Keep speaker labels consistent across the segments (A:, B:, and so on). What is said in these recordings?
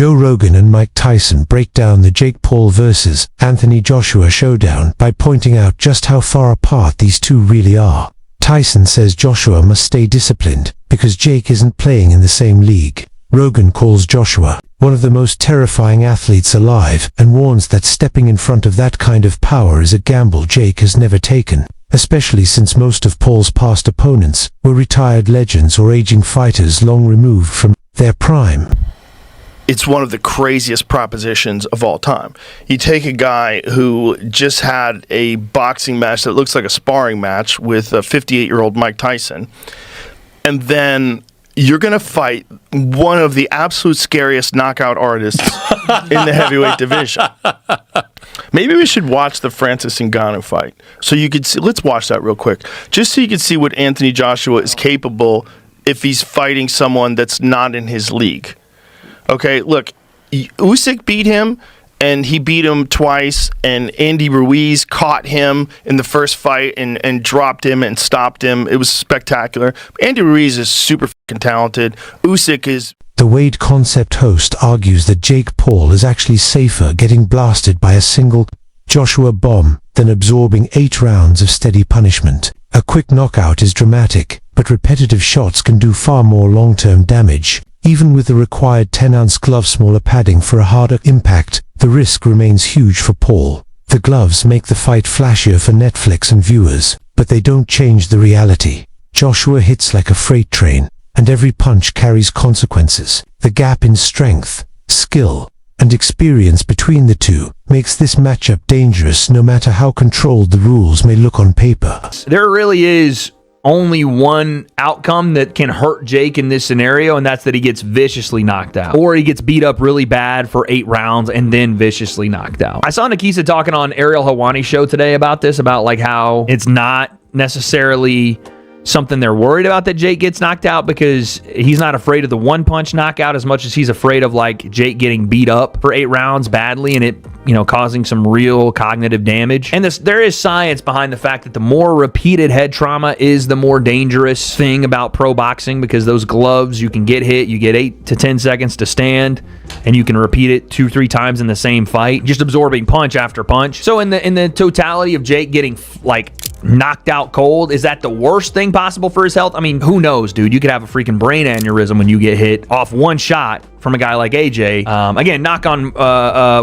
A: Joe Rogan and Mike Tyson break down the Jake Paul versus Anthony Joshua showdown by pointing out just how far apart these two really are. Tyson says Joshua must stay disciplined because Jake isn't playing in the same league. Rogan calls Joshua one of the most terrifying athletes alive and warns that stepping in front of that kind of power is a gamble Jake has never taken, especially since most of Paul's past opponents were retired legends or aging fighters long removed from their prime.
B: It's one of the craziest propositions of all time. You take a guy who just had a boxing match that looks like a sparring match with a 58-year-old Mike Tyson, and then you're going to fight one of the absolute scariest knockout artists in the heavyweight division. Maybe we should watch the Francis Ngannou fight so you could see. Let's watch that real quick, just so you can see what Anthony Joshua is capable if he's fighting someone that's not in his league. Okay, look, Usyk beat him, and he beat him twice, and Andy Ruiz caught him in the first fight and dropped him and stopped him. It was spectacular. Andy Ruiz is super fucking talented. Usyk is...
A: The Wade Concept host argues that Jake Paul is actually safer getting blasted by a single Joshua bomb than absorbing 8 rounds of steady punishment. A quick knockout is dramatic, but repetitive shots can do far more long-term damage. Even with the required 10-ounce glove smaller padding for a harder impact, the risk remains huge for Paul. The gloves make the fight flashier for Netflix and viewers, but they don't change the reality. Joshua hits like a freight train, and every punch carries consequences. The gap in strength, skill, and experience between the two makes this matchup dangerous no matter how controlled the rules may look on paper.
C: There really is only one outcome that can hurt Jake in this scenario, and that's that he gets viciously knocked out, or he gets beat up really bad for 8 rounds and then viciously knocked out. I saw Nikisa talking on Ariel Helwani's show today about this, about like how it's not necessarily something they're worried about that Jake gets knocked out, because he's not afraid of the one-punch knockout as much as he's afraid of like Jake getting beat up for 8 rounds badly and it, causing some real cognitive damage. And there is science behind the fact that the more repeated head trauma is the more dangerous thing about pro boxing, because those gloves, you can get hit, you get 8 to 10 seconds to stand, and you can repeat it 2-3 times in the same fight, just absorbing punch after punch. So in the totality of Jake getting like knocked out cold, is that the worst thing possible for his health? I mean, who knows, dude? You could have a freaking brain aneurysm when you get hit off one shot from a guy like AJ. Again, knock on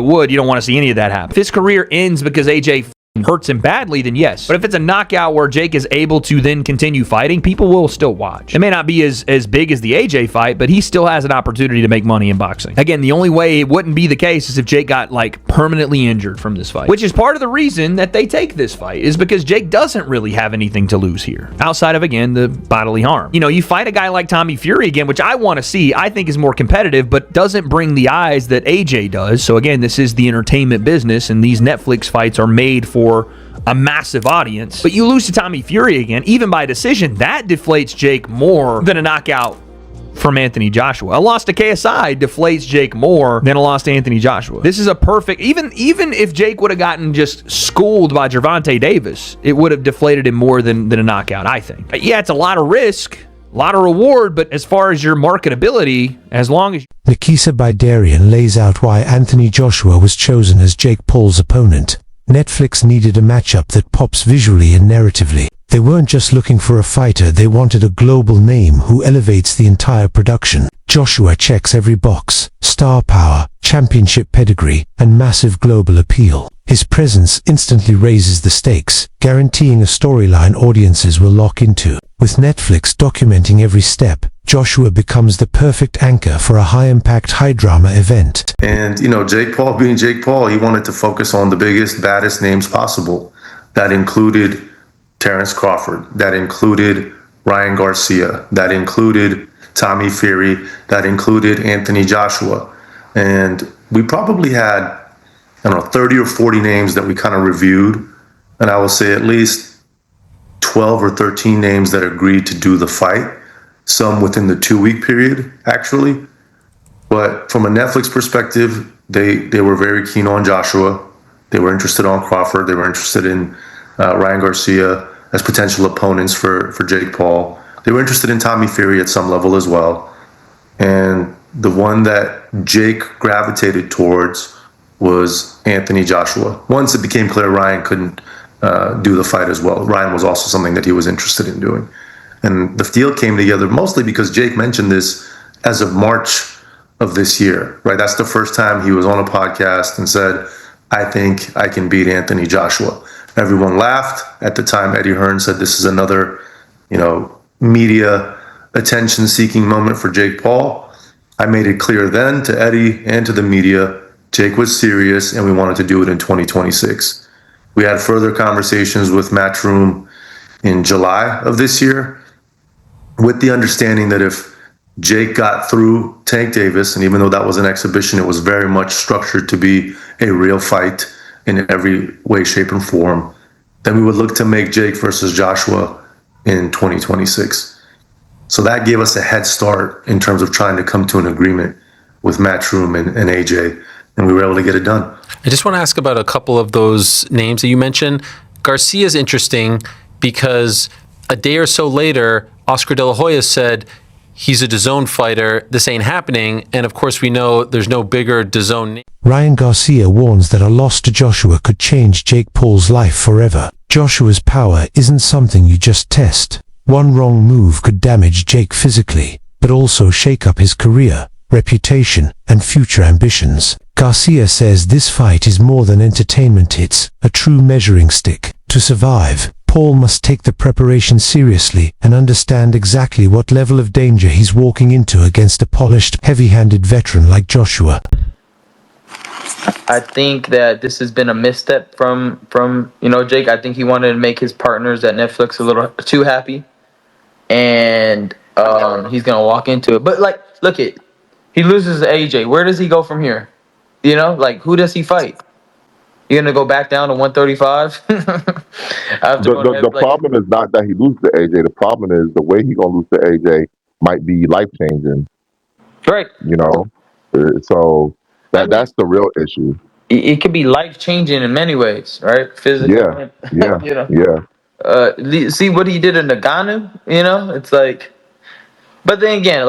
C: wood, you don't want to see any of that happen. If his career ends because AJ hurts him badly, then yes. But if it's a knockout where Jake is able to then continue fighting, people will still watch. It may not be as big as the AJ fight, but he still has an opportunity to make money in boxing. Again, the only way it wouldn't be the case is if Jake got like permanently injured from this fight, which is part of the reason that they take this fight, is because Jake doesn't really have anything to lose here outside of, again, the bodily harm. You fight a guy like Tommy Fury again, which I want to see, I think is more competitive, but doesn't bring the eyes that AJ does. So again, this is the entertainment business, and these Netflix fights are made for a massive audience. But you lose to Tommy Fury again, even by decision, that deflates Jake more than a knockout from Anthony Joshua. A loss to KSI deflates Jake more than a loss to Anthony Joshua. This is a perfect, even if Jake would have gotten just schooled by Gervonta Davis, it would have deflated him more than a knockout, I think. Yeah, it's a lot of risk, a lot of reward, but as far as your marketability, as long as...
A: Nikisa Bidarian lays out why Anthony Joshua was chosen as Jake Paul's opponent. Netflix needed a matchup that pops visually and narratively. They weren't just looking for a fighter, they wanted a global name who elevates the entire production. Joshua checks every box: star power, championship pedigree, and massive global appeal. His presence instantly raises the stakes, guaranteeing a storyline audiences will lock into. With Netflix documenting every step, Joshua becomes the perfect anchor for a high-impact, high-drama event.
D: And, Jake Paul being Jake Paul, he wanted to focus on the biggest, baddest names possible. That included Terrence Crawford. That included Ryan Garcia. That included Tommy Fury. That included Anthony Joshua. And we probably had, 30 or 40 names that we kind of reviewed. And I will say at least 12 or 13 names that agreed to do the fight. Some within the 2-week period, actually. But from a Netflix perspective, they were very keen on Joshua. They were interested on Crawford. They were interested in Ryan Garcia as potential opponents for Jake Paul. They were interested in Tommy Fury at some level as well. And the one that Jake gravitated towards was Anthony Joshua. Once it became clear Ryan couldn't do the fight as well, Ryan was also something that he was interested in doing. And the deal came together mostly because Jake mentioned this as of March of this year, right? That's the first time he was on a podcast and said, I think I can beat Anthony Joshua. Everyone laughed. At the time, Eddie Hearn said this is another, media attention-seeking moment for Jake Paul. I made it clear then to Eddie and to the media, Jake was serious and we wanted to do it in 2026. We had further conversations with Matchroom in July of this year with the understanding that if Jake got through Tank Davis, and even though that was an exhibition, it was very much structured to be a real fight in every way, shape, and form, then we would look to make Jake versus Joshua in 2026. So that gave us a head start in terms of trying to come to an agreement with Matchroom and AJ, and we were able to get it done.
E: I just want to ask about a couple of those names that you mentioned. Garcia's interesting because a day or so later, Oscar De La Hoya said he's a DAZN fighter. This ain't happening. And of course, we know there's no bigger DAZN name.
A: Ryan Garcia warns that a loss to Joshua could change Jake Paul's life forever. Joshua's power isn't something you just test. One wrong move could damage Jake physically, but also shake up his career, reputation, and future ambitions. Garcia says this fight is more than entertainment, it's a true measuring stick. To survive, Paul must take the preparation seriously and understand exactly what level of danger he's walking into against a polished, heavy-handed veteran like Joshua.
F: I think that this has been a misstep from Jake. I think he wanted to make his partners at Netflix a little too happy, and he's gonna walk into it. But look it, he loses to AJ. Where does he go from here? Who does he fight? You're gonna go back down to 135?
G: The problem is not that he loses to AJ. The problem is the way he's gonna lose to AJ might be life changing.
F: Right.
G: So that's the real issue.
F: It could be life changing in many ways, right? Physically.
G: Yeah.
F: See what he did in Nagano. It's like, but then again,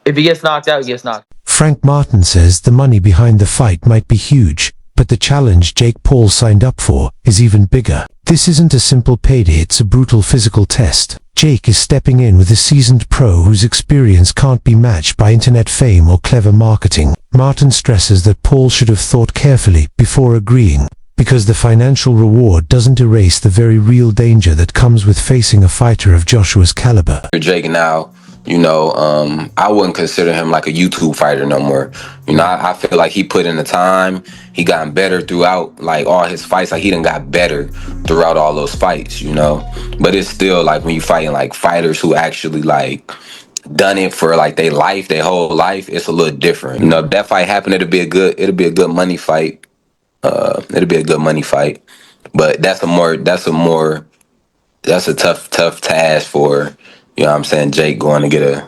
F: if he gets knocked out, he gets knocked.
A: Frank Martin says the money behind the fight might be huge, but the challenge Jake Paul signed up for is even bigger. This isn't a simple payday, it's a brutal physical test. Jake is stepping in with a seasoned pro whose experience can't be matched by internet fame or clever marketing. Martin stresses that Paul should have thought carefully before agreeing, because the financial reward doesn't erase the very real danger that comes with facing a fighter of Joshua's caliber.
H: Jake now, I wouldn't consider him like a YouTube fighter no more. I feel like he put in the time. He gotten better throughout all his fights. He done got better throughout all those fights, But it's still when you fighting fighters who actually done it for their whole life, it's a little different. If that fight happened, it'll be a good money fight. It'll be a good money fight. But that's a tough task for, Jake going to get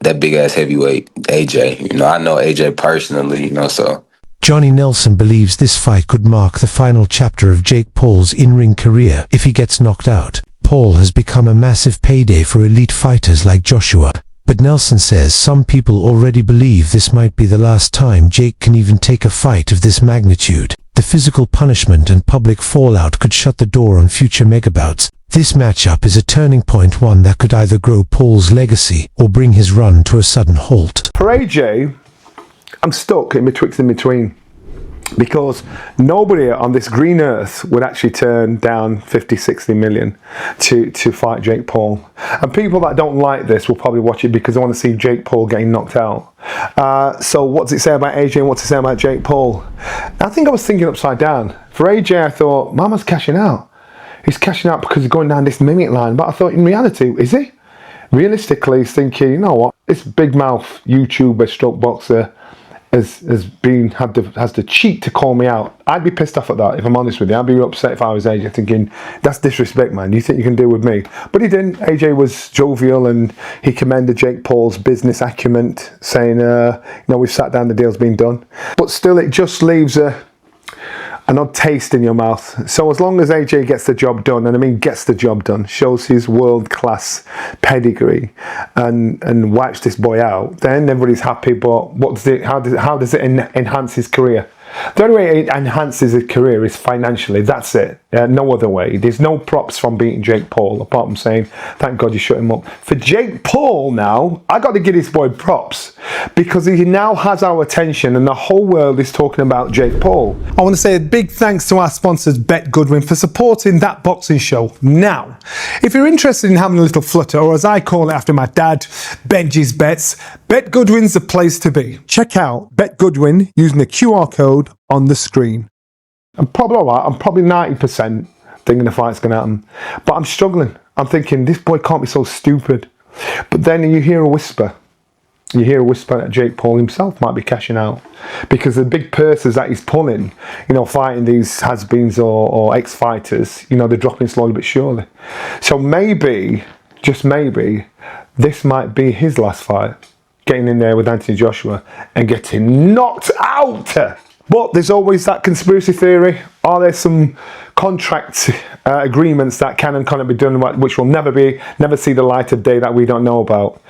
H: that big ass heavyweight AJ. I know AJ personally, so.
A: Johnny Nelson believes this fight could mark the final chapter of Jake Paul's in-ring career if he gets knocked out. Paul has become a massive payday for elite fighters like Joshua, but Nelson says some people already believe this might be the last time Jake can even take a fight of this magnitude. The physical punishment and public fallout could shut the door on future megabouts. This matchup is a turning point, one that could either grow Paul's legacy or bring his run to a sudden halt.
I: For AJ, I'm stuck in between. Because nobody on this green earth would actually turn down 50, 60 million to fight Jake Paul. And people that don't like this will probably watch it because they want to see Jake Paul getting knocked out. So what's it say about AJ and what's it say about Jake Paul? I think I was thinking upside down. For AJ, I thought, Mama's cashing out. He's cashing out because he's going down this mimic line. But I thought, in reality, is he? Realistically, he's thinking, you know what? This big mouth YouTuber stroke boxer has the cheek to call me out. I'd be pissed off at that, if I'm honest with you. I'd be upset if I was AJ, thinking, that's disrespect, man. You think you can deal with me? But he didn't. AJ was jovial and he commended Jake Paul's business acumen, saying, we've sat down, the deal's been done. But still, it just leaves a an odd taste in your mouth. So as long as AJ gets the job done, and I mean gets the job done, shows his world-class pedigree, and wipes this boy out, then everybody's happy. But how does it enhance his career? The only way it enhances his career is financially. That's it. No other way. There's no props from beating Jake Paul, apart from saying, thank God you shut him up. For Jake Paul now, I got to give this boy props, because he now has our attention and the whole world is talking about Jake Paul. I want to say a big thanks to our sponsors, Bet Goodwin, for supporting that boxing show. Now, if you're interested in having a little flutter, or as I call it after my dad, Benji's Bets, Bet Goodwin's the place to be. Check out Bet Goodwin using the QR code on the screen. I'm probably alright. I'm probably 90% thinking the fight's going to happen, but I'm struggling. I'm thinking this boy can't be so stupid. But then you hear a whisper. You hear a whisper that Jake Paul himself might be cashing out, because the big purses that he's pulling, fighting these has-beens or ex-fighters, they're dropping slowly but surely. So maybe, just maybe, this might be his last fight, getting in there with Anthony Joshua and getting knocked out. But there's always that conspiracy theory. Are there some contract agreements that can and cannot be done, which will never see the light of day, that we don't know about?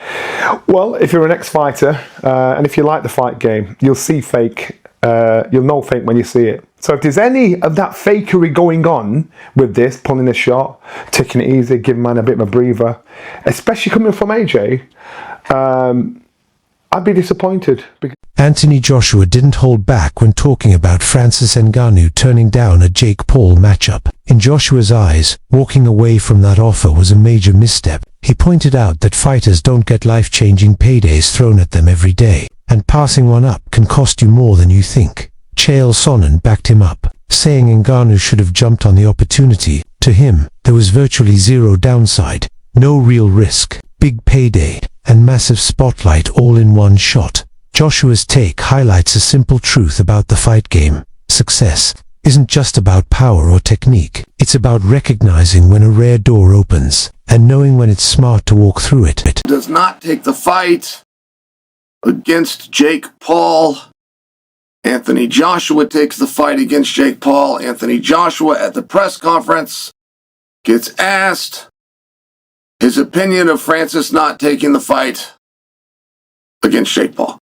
I: Well, if you're an ex-fighter, and if you like the fight game, you'll see fake. You'll know fake when you see it. So if there's any of that fakery going on with this, pulling a shot, taking it easy, giving man a bit of a breather, especially coming from AJ, I'd be disappointed.
A: Anthony Joshua didn't hold back when talking about Francis Ngannou turning down a Jake Paul matchup. In Joshua's eyes, walking away from that offer was a major misstep. He pointed out that fighters don't get life-changing paydays thrown at them every day, and passing one up can cost you more than you think. Chael Sonnen backed him up, saying Ngannou should have jumped on the opportunity. To him, there was virtually zero downside, no real risk, big payday, and massive spotlight all in one shot. Joshua's take highlights a simple truth about the fight game. Success isn't just about power or technique. It's about recognizing when a rare door opens and knowing when it's smart to walk through it.
J: Does not take the fight against Jake Paul. Anthony Joshua takes the fight against Jake Paul. Anthony Joshua at the press conference gets asked his opinion of Francis not taking the fight against Jake Paul.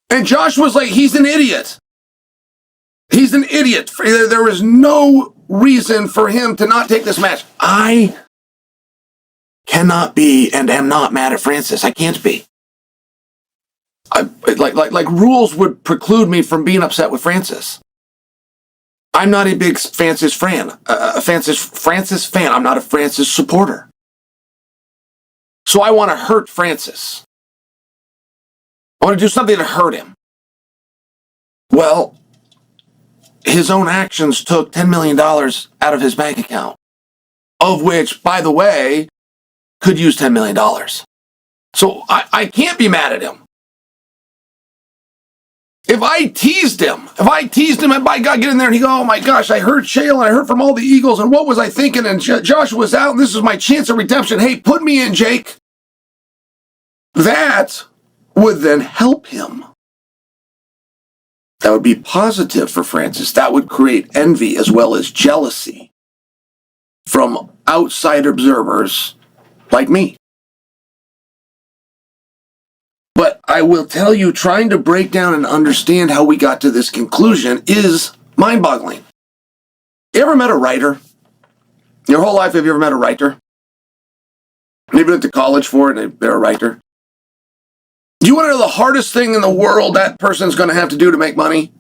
J: And Joshua's like, he's an idiot. He's an idiot. There is no reason for him to not take this match. I cannot be and am not mad at Francis. I can't be. Like rules would preclude me from being upset with Francis. I'm not a big Francis fan. Francis fan. I'm not a Francis supporter. So I want to hurt Francis. I want to do something to hurt him. Well, his own actions took $10 million out of his bank account, of which, by the way, could use $10 million. So I can't be mad at him. If I teased him, and by God, get in there and he go, oh my gosh, I heard Chael and I heard from all the Eagles, and what was I thinking? And Joshua's out, and this is my chance of redemption. Hey, put me in, Jake. That would then help him. That would be positive for Francis. That would create envy as well as jealousy from outside observers like me. But I will tell you, trying to break down and understand how we got to this conclusion is mind-boggling. You ever met a writer? Your whole life, have you ever met a writer? Maybe went to college for it and they're a writer. Do you want to know the hardest thing in the world that person's going to have to do to make money?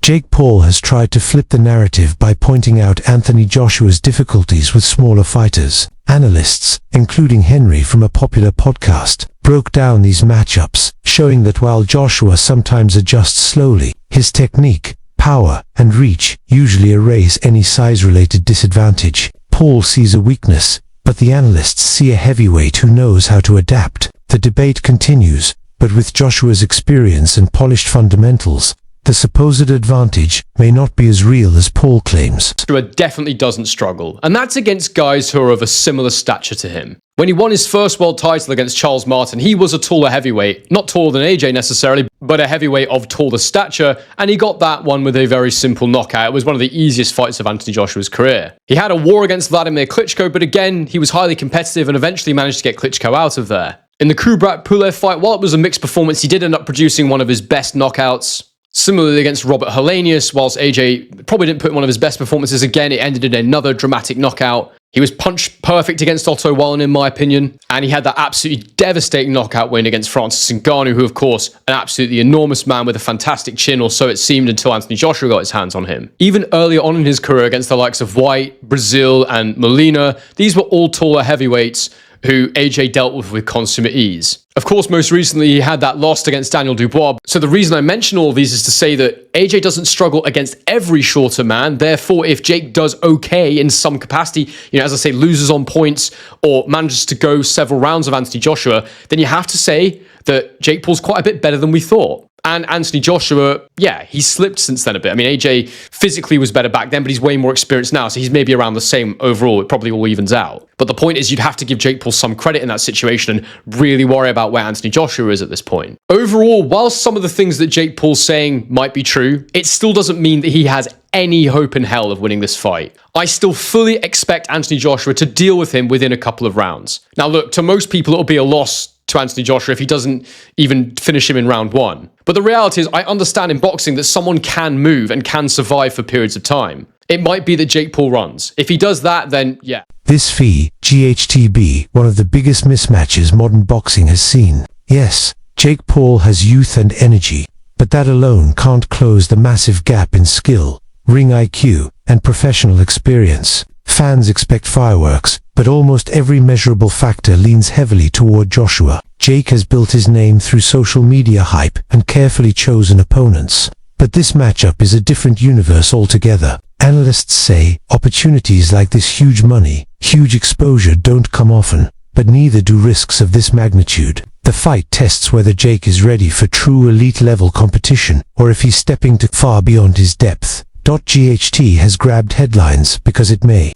A: Jake Paul has tried to flip the narrative by pointing out Anthony Joshua's difficulties with smaller fighters. Analysts, including Henry from a popular podcast, broke down these matchups, showing that while Joshua sometimes adjusts slowly, his technique, power, and reach usually erase any size-related disadvantage. Paul sees a weakness, but the analysts see a heavyweight who knows how to adapt. The debate continues, but with Joshua's experience and polished fundamentals, the supposed advantage may not be as real as Paul claims.
K: Joshua definitely doesn't struggle, and that's against guys who are of a similar stature to him. When he won his first world title against Charles Martin, he was a taller heavyweight, not taller than AJ necessarily, but a heavyweight of taller stature, and he got that one with a very simple knockout. It was one of the easiest fights of Anthony Joshua's career. He had a war against Vladimir Klitschko, but again, he was highly competitive and eventually managed to get Klitschko out of there. In the Kubrat-Pulev fight, while it was a mixed performance, he did end up producing one of his best knockouts. Similarly against Robert Helenius, whilst AJ probably didn't put in one of his best performances, again, it ended in another dramatic knockout. He was punch perfect against Otto Wallin, in my opinion, and he had that absolutely devastating knockout win against Francis Ngannou, who, of course, an absolutely enormous man with a fantastic chin, or so it seemed until Anthony Joshua got his hands on him. Even earlier on in his career against the likes of White, Brazil, and Molina, these were all taller heavyweights who AJ dealt with consummate ease. Of course, most recently, he had that loss against Daniel Dubois. So the reason I mention all of these is to say that AJ doesn't struggle against every shorter man. Therefore, if Jake does okay in some capacity, as I say, loses on points or manages to go several rounds of Anthony Joshua, then you have to say that Jake Paul's quite a bit better than we thought. And Anthony Joshua, yeah, he's slipped since then a bit. I mean, AJ physically was better back then, but he's way more experienced now, so he's maybe around the same overall. It probably all evens out. But the point is, you'd have to give Jake Paul some credit in that situation and really worry about where Anthony Joshua is at this point. Overall, while some of the things that Jake Paul's saying might be true, it still doesn't mean that he has any hope in hell of winning this fight. I still fully expect Anthony Joshua to deal with him within a couple of rounds. Now look, to most people it'll be a loss to Anthony Joshua if he doesn't even finish him in round one. But the reality is, I understand in boxing that someone can move and can survive for periods of time. It might be that Jake Paul runs. If he does that, then yeah.
A: This fee, GHTB, one of the biggest mismatches modern boxing has seen. Yes, Jake Paul has youth and energy, but that alone can't close the massive gap in skill, ring IQ, and professional experience. Fans expect fireworks, but almost every measurable factor leans heavily toward Joshua. Jake has built his name through social media hype and carefully chosen opponents. But this matchup is a different universe altogether. Analysts say opportunities like this huge money, huge exposure don't come often, but neither do risks of this magnitude. The fight tests whether Jake is ready for true elite-level competition, or if he's stepping too far beyond his depth. GHT has grabbed headlines because it may.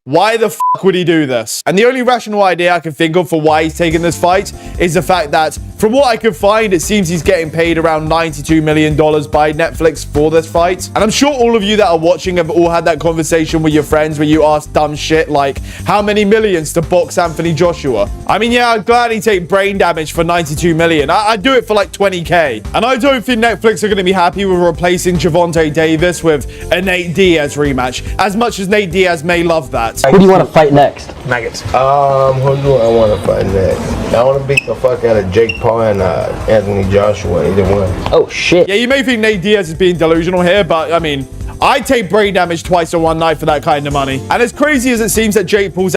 L: Why the f*** would he do this? And the only rational idea I can think of for why he's taking this fight is the fact that, from what I could find, it seems he's getting paid around $92 million by Netflix for this fight. And I'm sure all of you that are watching have all had that conversation with your friends where you ask dumb shit like, how many millions to box Anthony Joshua? I mean, yeah, I'd gladly take brain damage for $92 million. I'd do it for like $20K. And I don't think Netflix are going to be happy with replacing Gervonta Davis with a Nate Diaz rematch, as much as Nate Diaz may love that.
M: Who do you want to fight next?
L: Nuggets.
N: Who do I want to fight next? I want to beat the fuck out of Jake Paul and Anthony Joshua, either one.
M: Oh, shit.
L: Yeah, you may think Nate Diaz is being delusional here, but, I mean, I'd take brain damage twice in one night for that kind of money. And as crazy as it seems that Jake Paul's